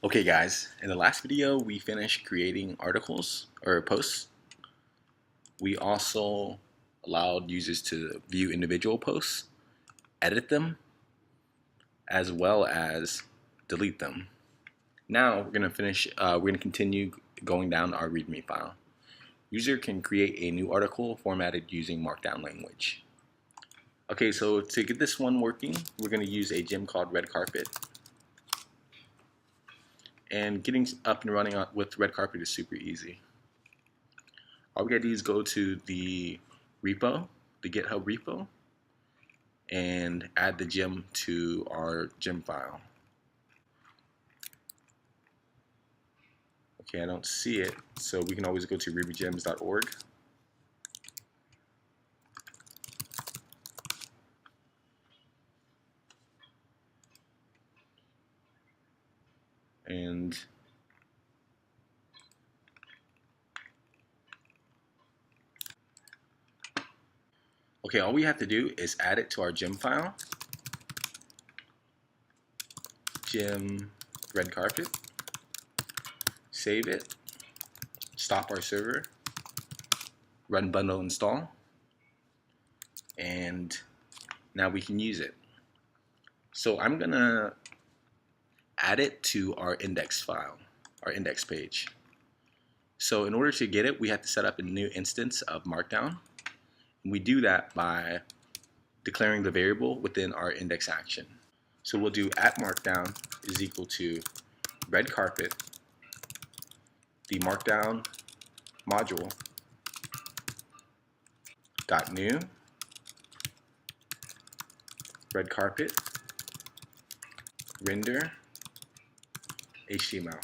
Okay guys, in the last video we finished creating articles or posts. We also allowed users to view individual posts, edit them, as well as delete them. Now we're going to continue going down our README file. User can create a new article formatted using Markdown language. Okay, so to get this one working, we're going to use a gem called Red Carpet. And getting up and running with Red Carpet is super easy. All we gotta do is go to the repo, the GitHub repo, and add the gem to our gem file. Okay, I don't see it, so we can always go to rubygems.org. And okay, all we have to do is add it to our gem file, gem red carpet, save it, stop our server, run bundle install, and now we can use it. So I'm gonna add it to our index file, our index page. So in order to get it, we have to set up a new instance of Markdown. And we do that by declaring the variable within our index action. So we'll do @markdown is equal to red carpet, the Markdown module dot new red carpet render HTML.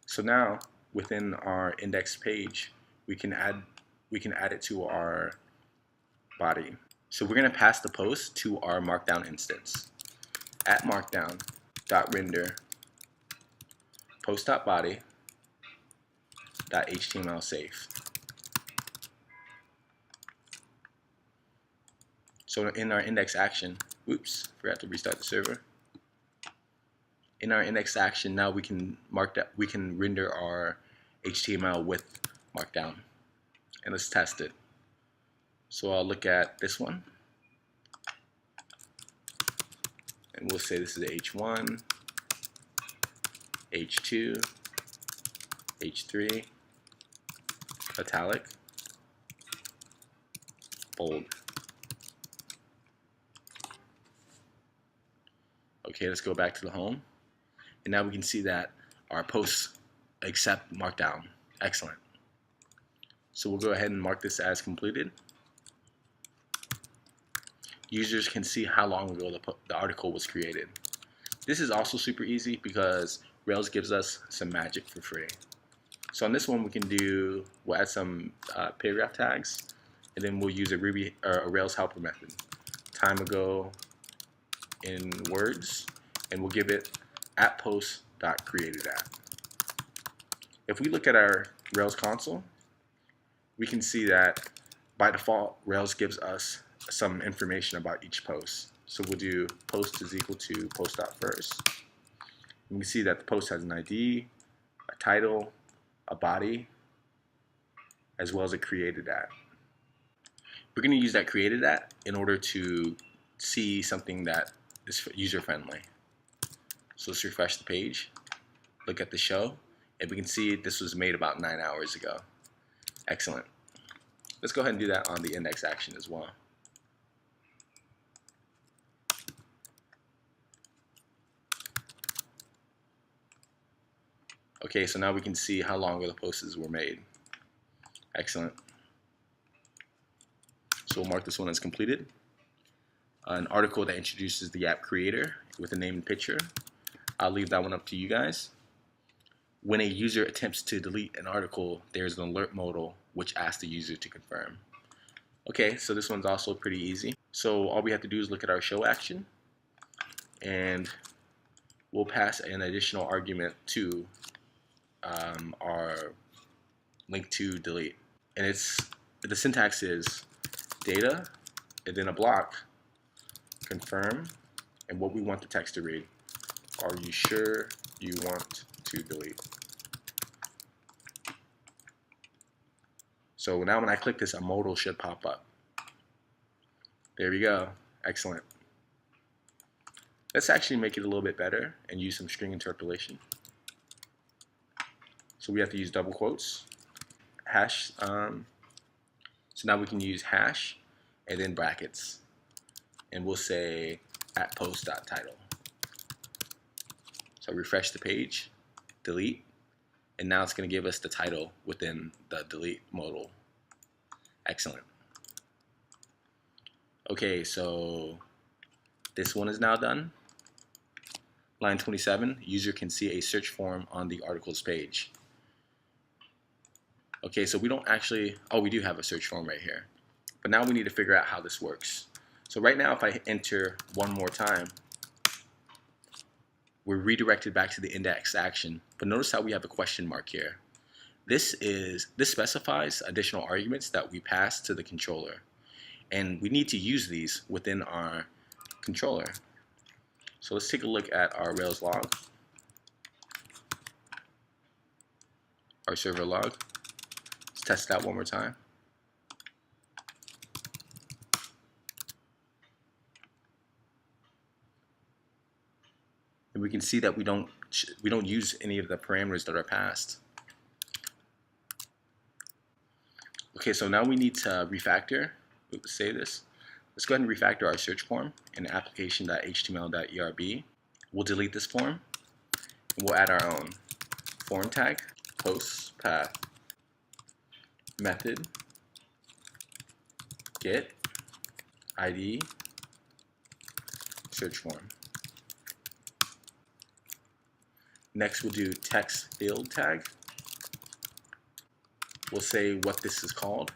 So now within our index page, we can add it to our body. So we're going to pass the post to our Markdown instance. @markdown.render post.body.html safe. So in our index action, oops, forgot to restart the server. In our index action, now we can render our HTML with Markdown. And let's test it. So I'll look at this one, and we'll say this is H1, H2, H3, italic, bold. Okay, let's go back to the home. And now we can see that our posts accept Markdown. Excellent. So we'll go ahead and mark this as completed. Users can see how long ago the article was created. This is also super easy because Rails gives us some magic for free. So on this one, we'll add some paragraph tags, and then we'll use a Rails helper method. Time ago in words, and we'll give it @post.createdAt. If we look at our Rails console, we can see that by default, Rails gives us some information about each post. So we'll do post is equal to post.first. You can see that the post has an ID, a title, a body, as well as a created@. We're going to use that created@ in order to see something that is user-friendly. So let's refresh the page, look at the show, and we can see this was made about 9 hours ago. Excellent. Let's go ahead and do that on the index action as well. Okay, so now we can see how long ago the posts were made. Excellent. So we'll mark this one as completed. An article that introduces the app creator with a name and picture. I'll leave that one up to you guys. When a user attempts to delete an article, there's an alert modal which asks the user to confirm. Okay, so this one's also pretty easy. So all we have to do is look at our show action, and we'll pass an additional argument to our link to delete. And the syntax is data, and then a block, confirm, and what we want the text to read. Are you sure you want to delete? So now when I click this, a modal should pop up. There we go. Excellent. Let's actually make it a little bit better and use some string interpolation. So we have to use double quotes, hash. So now we can use hash and then brackets. And we'll say at post.title. So refresh the page, delete, and now it's going to give us the title within the delete modal. Excellent. Okay, so this one is now done. Line 27, user can see a search form on the articles page. Okay, so we don't actually, oh, we do have a search form right here. But now we need to figure out how this works. So right now, if I enter one more time, we're redirected back to the index action. But notice how we have a question mark here. This specifies additional arguments that we pass to the controller. And we need to use these within our controller. So let's take a look at our Rails log, our server log. Let's test that one more time. And we can see that we don't use any of the parameters that are passed. Okay, so now we need to refactor. Let's save this. Let's go ahead and refactor our search form in application.html.erb. We'll delete this form and we'll add our own form tag, post path, method, get ID, search form. Next, we'll do text field tag. We'll say what this is called,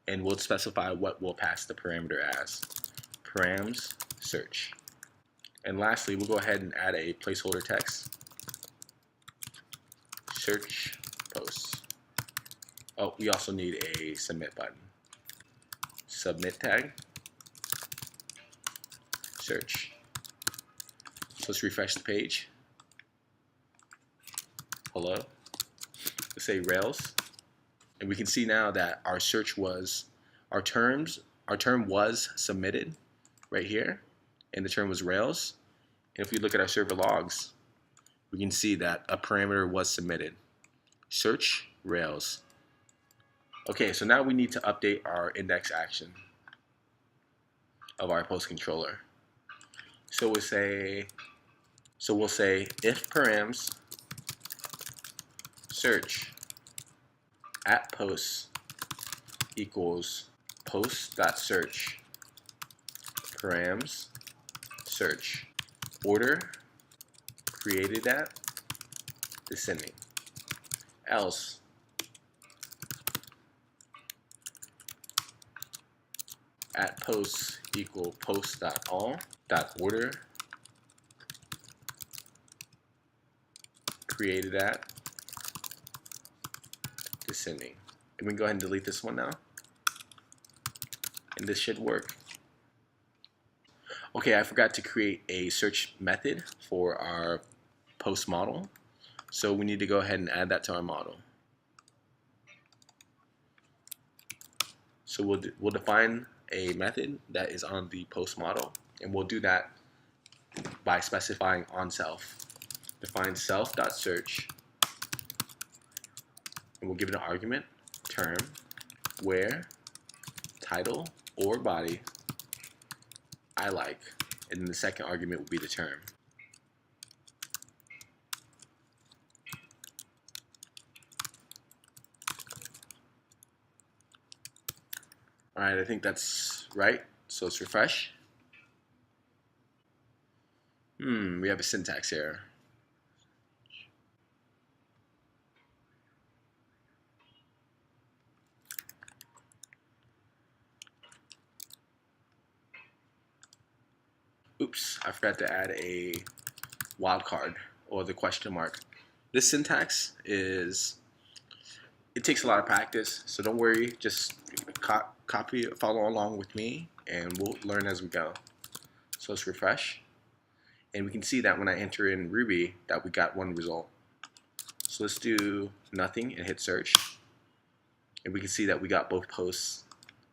and we'll specify what we'll pass the parameter as. Params search. And lastly, we'll go ahead and add a placeholder text. Search posts. Oh, we also need a submit button. Submit tag. Search. So let's refresh the page. Hello. Let's say Rails. And we can see now that our search was, our term was submitted right here, and the term was Rails. And if we look at our server logs, we can see that a parameter was submitted. Search Rails. Okay, so now we need to update our index action of our post controller. So we'll say if params search at posts equals post.search params search order created at descending, else at posts equal post.all order created at descending. And we can go ahead and delete this one now. And this should work. Okay, I forgot to create a search method for our post model. So we need to go ahead and add that to our model. So we'll define a method that is on the post model, and we'll do that by specifying onSelf. Define self.search, and we'll give it an argument, term, where, title, or body, I like, and then the second argument will be the term. Alright, I think that's right, so let's refresh. We have a syntax error. Oops, I forgot to add a wildcard or the question mark. This syntax it takes a lot of practice, so don't worry, just copy, follow along with me, and we'll learn as we go. So let's refresh. And we can see that when I enter in Ruby that we got one result. So let's do nothing and hit search. And we can see that we got both posts.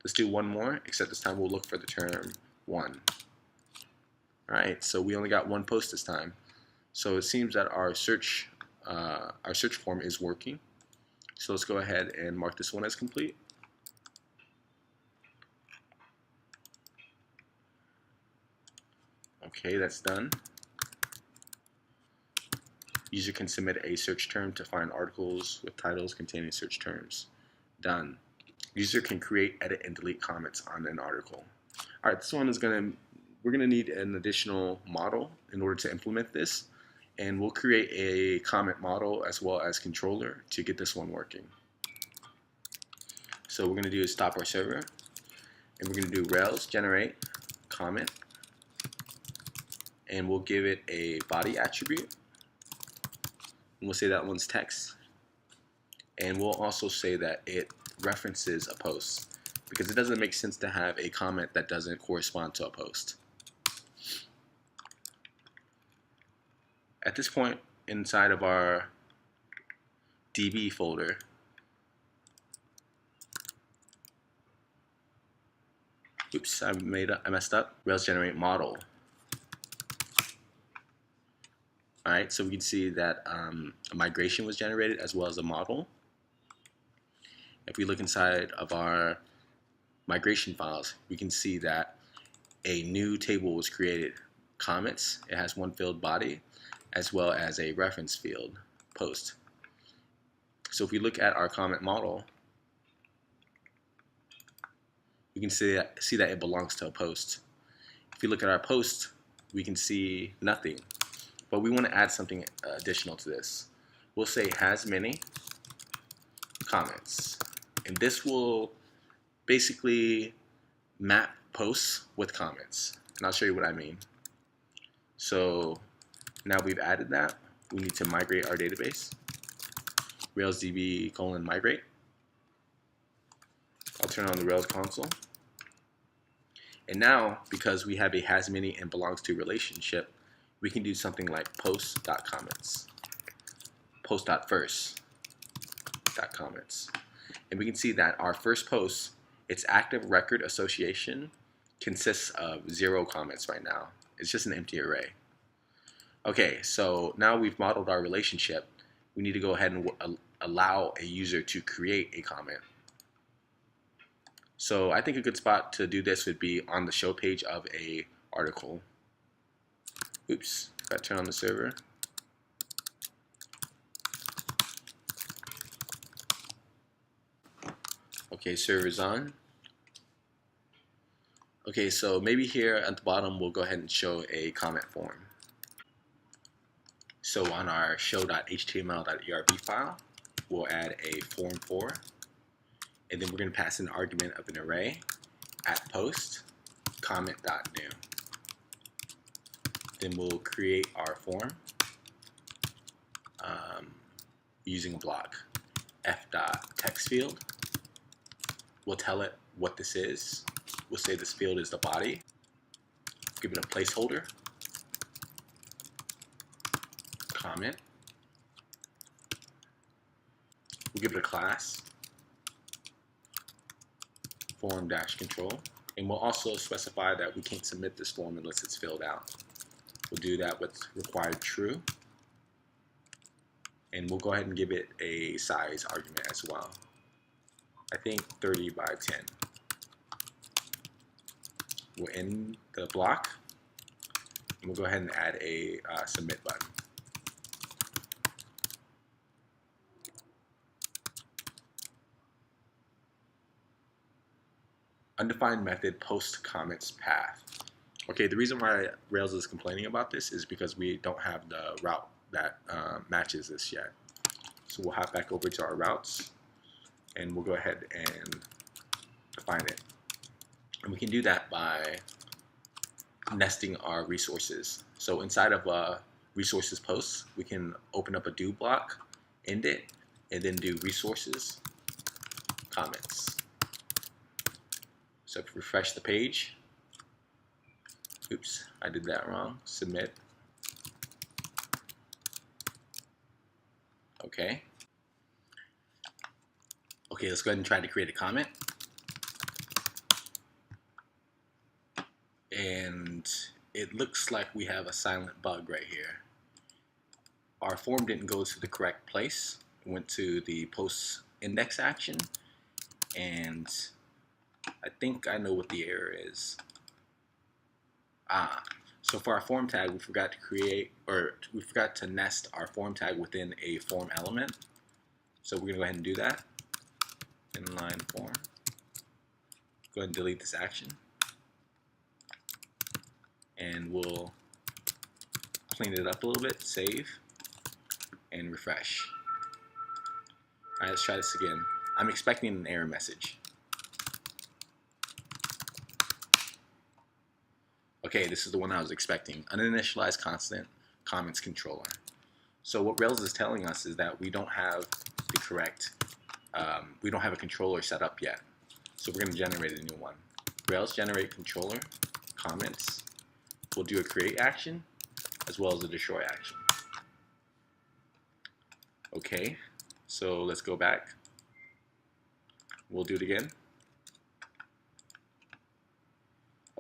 Let's do one more, except this time we'll look for the term one. Alright, so we only got one post this time. So it seems that our search form is working. So let's go ahead and mark this one as complete. Okay, that's done. User can submit a search term to find articles with titles containing search terms. Done. User can create, edit, and delete comments on an article. All right, this one is we're gonna need an additional model in order to implement this, and we'll create a comment model as well as controller to get this one working. So what we're gonna do is stop our server, and we're gonna do Rails generate comment, and we'll give it a body attribute. And we'll say that one's text, and we'll also say that it references a post, because it doesn't make sense to have a comment that doesn't correspond to a post. At this point, inside of our DB folder, oops, I messed up. Rails generate model. Alright, so we can see that a migration was generated as well as a model. If we look inside of our migration files, we can see that a new table was created. Comments, it has one field body, as well as a reference field, post. So if we look at our comment model, we can see that it belongs to a post. If we look at our post, we can see nothing. But we want to add something additional to this. We'll say has many comments. And this will basically map posts with comments. And I'll show you what I mean. So now we've added that, we need to migrate our database. RailsDB:migrate. I'll turn on the Rails console. And now, because we have a has many and belongs to relationship, we can do something like post.comments, post.first.comments. And we can see that our first post, its active record association consists of 0 comments right now. It's just an empty array. Okay, so now we've modeled our relationship. We need to go ahead and allow a user to create a comment. So I think a good spot to do this would be on the show page of a article. Oops, got to turn on the server. Okay, server's on. Okay, so maybe here at the bottom we'll go ahead and show a comment form. So on our show.html.erb file, we'll add a form for, and then we're going to pass an argument of an array at post comment.new. Then we'll create our form using a block. f.text field. We'll tell it what this is. We'll say this field is the body. Give it a placeholder. Comment. We'll give it a class. Form-control. And we'll also specify that we can't submit this form unless it's filled out. We'll do that with required true. And we'll go ahead and give it a size argument as well. I think 30 by 10. We'll end the block. And we'll go ahead and add a submit button. Undefined method post comments path. Okay, the reason why Rails is complaining about this is because we don't have the route that matches this yet. So we'll hop back over to our routes and we'll go ahead and define it. And we can do that by nesting our resources. So inside of resources posts, we can open up a do block, end it, and then do resources comments. So if we refresh the page, Oops, I did that wrong. Submit. Okay. Okay, let's go ahead and try to create a comment. And it looks like we have a silent bug right here. Our form didn't go to the correct place. It went to the post index action, and I think I know what the error is. So for our form tag, we forgot to create, or we forgot to nest our form tag within a form element. So we're gonna go ahead and do that. Inline form. Go ahead and delete this action. And we'll clean it up a little bit, save, and refresh. All right, let's try this again. I'm expecting an error message. Okay, this is the one I was expecting. Uninitialized constant comments controller. So what Rails is telling us is that we don't have the correct, we don't have a controller set up yet. So we're going to generate a new one. Rails generate controller comments. We'll do a create action as well as a destroy action. Okay, so let's go back. We'll do it again.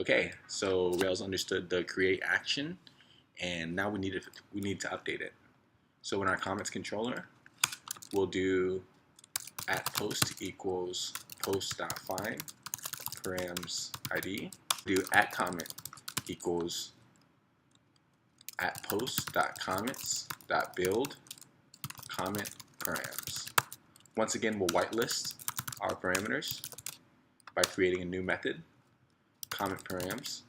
Okay, so Rails understood the create action, and now we need to update it. So in our comments controller, we'll do @post equals post.find params ID. Do @comment equals @post.comments.build comment params. Once again, we'll whitelist our parameters by creating a new method, comment params,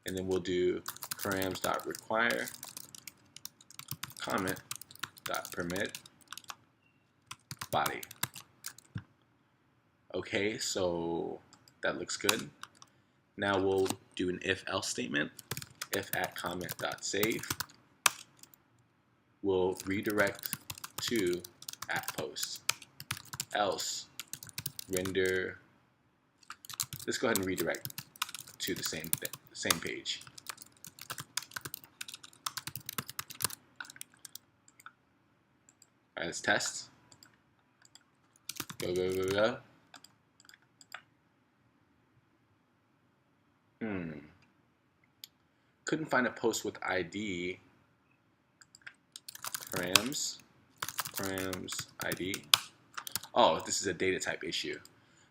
and then we'll do params.require comment.permit body. Okay, so that looks good. Now we'll do an if-else statement. If @comment.save, we'll redirect to @post. Else render. Let's go ahead and redirect to the same page. All right, let's test. Go, go, go, go. Couldn't find a post with ID. Params ID. Oh, this is a data type issue.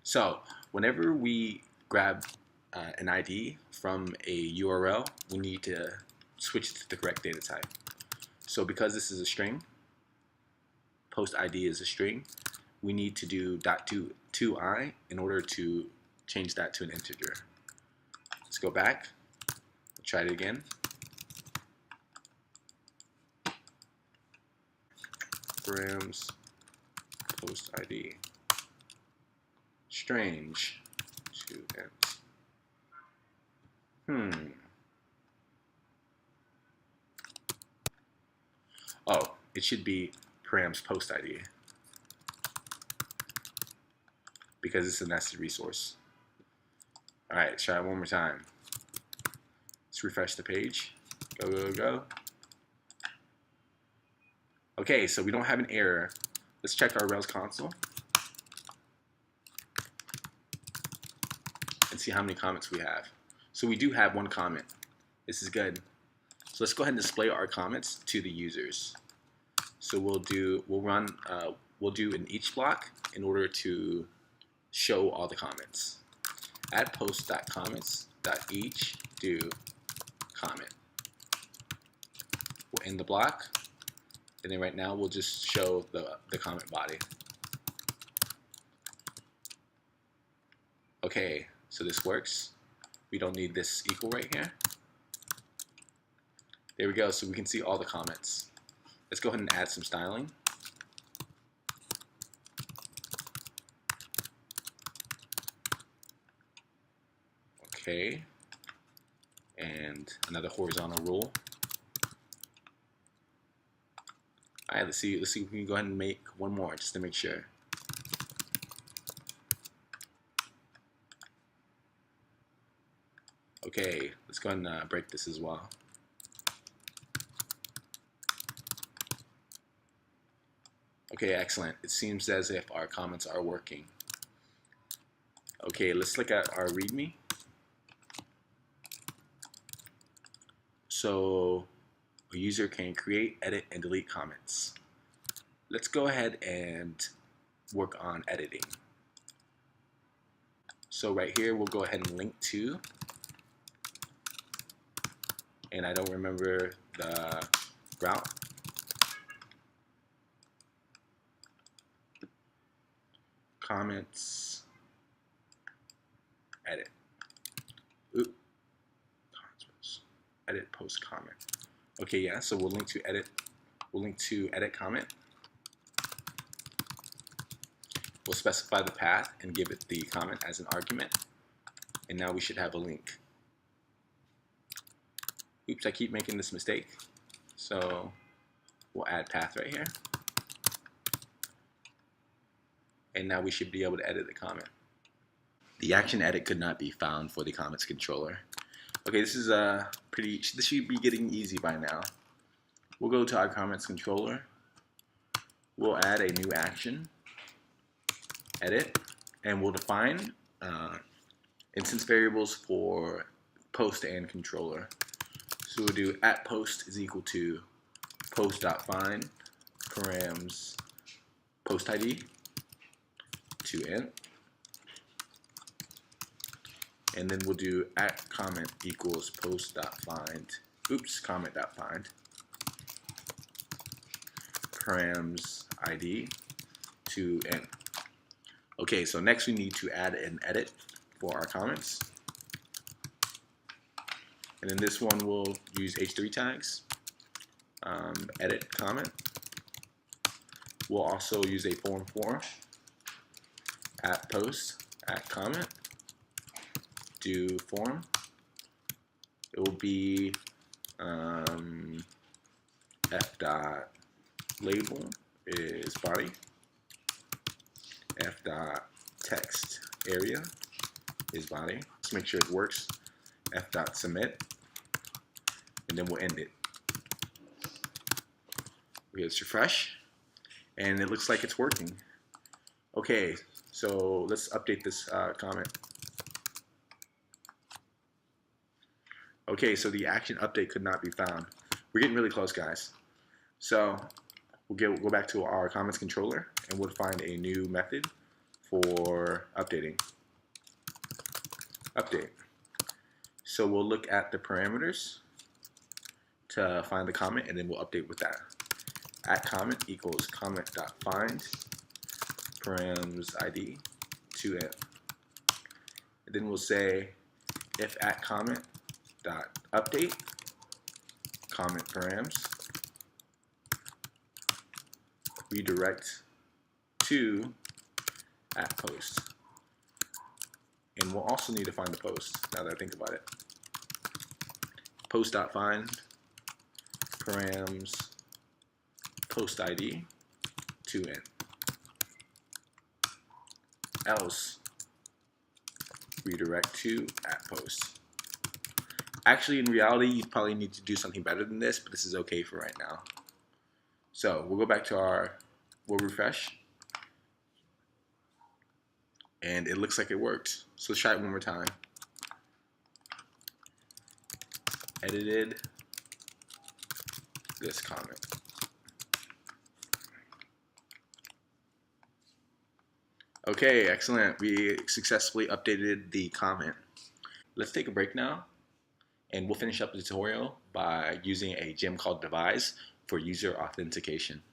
So whenever we grab an ID from a URL, we need to switch to the correct data type. So because this is a string, post ID is a string, we need to do .to_i in order to change that to an integer. Let's go back. Try it again. Params post ID. Strange to int. Oh, it should be params post ID because it's a nested resource. All right, try it one more time. Let's refresh the page. Go, go, go. Okay, so we don't have an error. Let's check our Rails console and see how many comments we have. So we do have one comment. This is good. So let's go ahead and display our comments to the users. So we'll do an each block in order to show all the comments. @post.comments.each do comment. We'll end the block, and then right now we'll just show the comment body. Okay, so this works. We don't need this equal right here. There we go, so we can see all the comments. Let's go ahead and add some styling. Okay, and another horizontal rule. All right, let's see if we can go ahead and make one more just to make sure. Okay, let's go ahead and break this as well. Okay, excellent. It seems as if our comments are working. Okay, let's look at our README. So a user can create, edit, and delete comments. Let's go ahead and work on editing. So right here, we'll go ahead and link to, and I don't remember the route. Comments, edit. Oop. Edit post comment. Okay, yeah, so we'll link to edit. We'll link to edit comment. We'll specify the path and give it the comment as an argument. And now we should have a link. Oops, I keep making this mistake. So we'll add path right here. And now we should be able to edit the comment. The action edit could not be found for the comments controller. Okay, this is this should be getting easy by now. We'll go to our comments controller. We'll add a new action, edit, and we'll define instance variables for post and controller. So we'll do @post is equal to post.find params post ID to int, and then we'll do @comment equals post.find comment.find params ID to int. Okay, so next we need to add an edit for our comments. And in this one, we'll use h3 tags, edit comment. We'll also use a form for @post @comment do form. It will be f.label is body, f.text area is body. Let's make sure it works. f.submit, and then we'll end it. Okay, let's refresh, and it looks like it's working. Okay, so let's update this comment. Okay, so the action update could not be found. We're getting really close, guys. So we'll go back to our comments controller, and we'll find a new method for updating. Update. So we'll look at the parameters to find the comment, and then we'll update with that. @comment equals comment.find params ID to int. And then we'll say if @comment.update comment params redirect to @post. And we'll also need to find the post, now that I think about it. Post.find params post ID to int. Else redirect to @post. Actually, in reality, you probably need to do something better than this, but this is okay for right now. So we'll go back to we'll refresh. And it looks like it worked. So let's try it one more time. Edited this comment. Okay, excellent. We successfully updated the comment. Let's take a break now, and we'll finish up the tutorial by using a gem called Devise for user authentication.